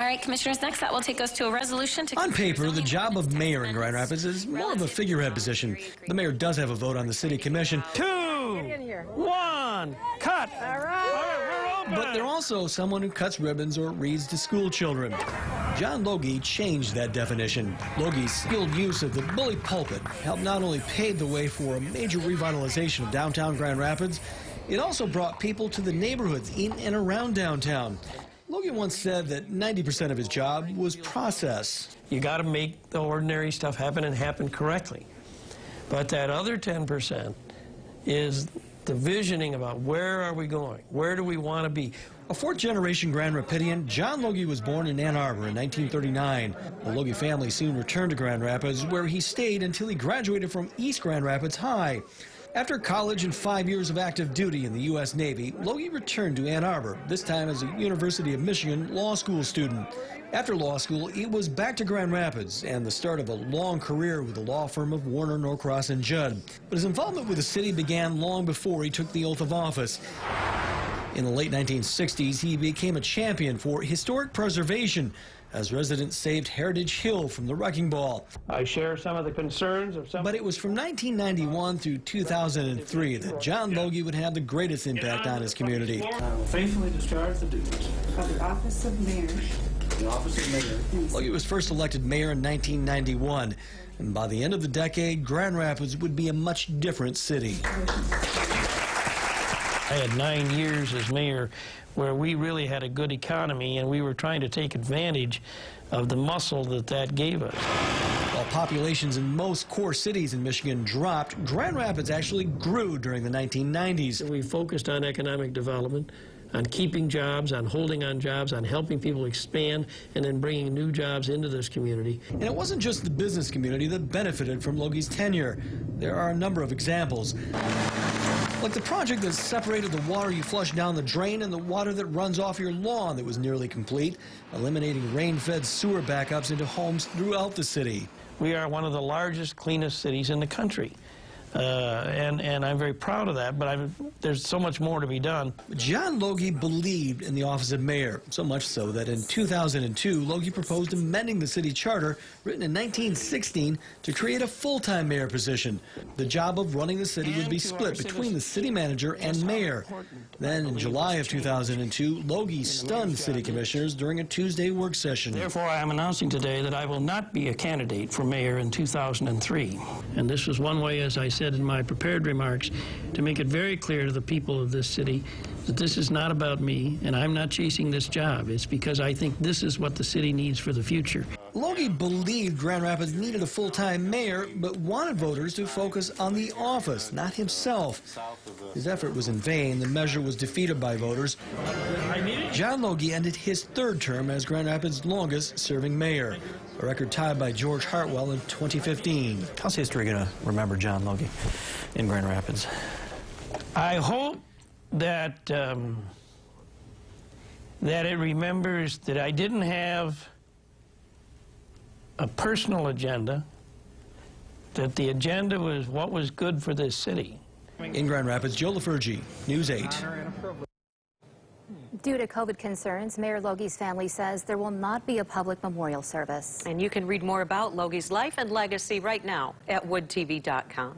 right, Commissioners, next that will take us to a resolution to... On paper, the job of mayor in Grand Rapids is more of a figurehead position. The mayor does have a vote on the city commission. 2, 1, cut! All right, we're open! But they're also someone who cuts ribbons or reads to school children. John Logie changed that definition. Logie's skilled use of the bully pulpit helped not only pave the way for a major revitalization of downtown Grand Rapids, it also brought people to the neighborhoods in and around downtown. Logie once said that 90% of his job was process. You got to make the ordinary stuff happen and happen correctly. But that other 10% is the visioning about where are we going? Where do we want to be? A fourth-generation Grand Rapidian, John Logie was born in Ann Arbor in 1939. The Logie family soon returned to Grand Rapids, where he stayed until he graduated from East Grand Rapids High. After college and 5 years of active duty in the U.S. Navy, Logie returned to Ann Arbor, this time as a University of Michigan law school student. After law school, he was back to Grand Rapids and the start of a long career with the law firm of Warner, Norcross & Judd. But his involvement with the city began long before he took the oath of office. In the late 1960s, he became a champion for historic preservation as residents saved Heritage Hill from the wrecking ball. I share some of the concerns of some... But it was from 1991 through 2003 that John Logie would have the greatest impact on his community. I will faithfully discharge the duties of the office of mayor. of the office of mayor. Logie was first elected mayor in 1991, and by the end of the decade, Grand Rapids would be a much different city. I had 9 years as mayor where we really had a good economy and we were trying to take advantage of the muscle that gave us. While populations in most core cities in Michigan dropped, Grand Rapids actually grew during the 1990s. We focused on economic development, on keeping jobs, on holding on jobs, on helping people expand, and then bringing new jobs into this community. And it wasn't just the business community that benefited from Logie's tenure. There are a number of examples. Like the project that separated the water you flush down the drain and the water that runs off your lawn that was nearly complete, eliminating rain-fed sewer backups into homes throughout the city. We are one of the largest, cleanest cities in the country. And I'm very proud of that, but there's so much more to be done. John Logie believed in the office of mayor, so much so that in 2002, Logie proposed amending the city charter, written in 1916, to create a full-time mayor position. The job of running the city would be split between the city manager and mayor. Then, in July of 2002, Logie stunned city commissioners during a Tuesday work session. Therefore, I am announcing today that I will not be a candidate for mayor in 2003. And this was one way, as I said in my prepared remarks, to make it very clear to the people of this city that this is not about me and I'm not chasing this job. It's because I think this is what the city needs for the future. Logie believed Grand Rapids needed a full-time mayor, but wanted voters to focus on the office, not himself. His effort was in vain. The measure was defeated by voters. John Logie ended his third term as Grand Rapids' longest-serving mayor, a record tied by George Hartwell in 2015. How's history going to remember John Logie in Grand Rapids? I hope that that it remembers that I didn't have a personal agenda, that the agenda was what was good for this city. In Grand Rapids, Joe LaFurgey, News 8. Due to COVID concerns, Mayor Logie's family says there will not be a public memorial service. And you can read more about Logie's life and legacy right now at woodtv.com.